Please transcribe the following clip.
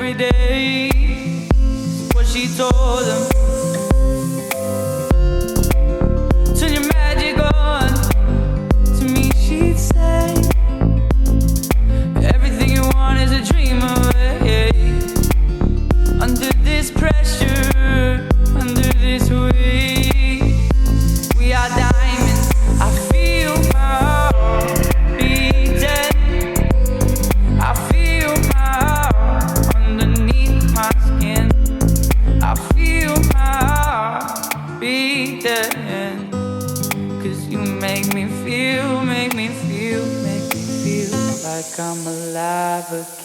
every day. What she told him. Turn your magic on. To me she'd say, everything you want is a dream away. Under this pressure, under this weight, we are diamonds. I feel my heart beating. I feel my heart underneath my skin. I feel my heart beating. 'Cause you make me feel like I'm alive again.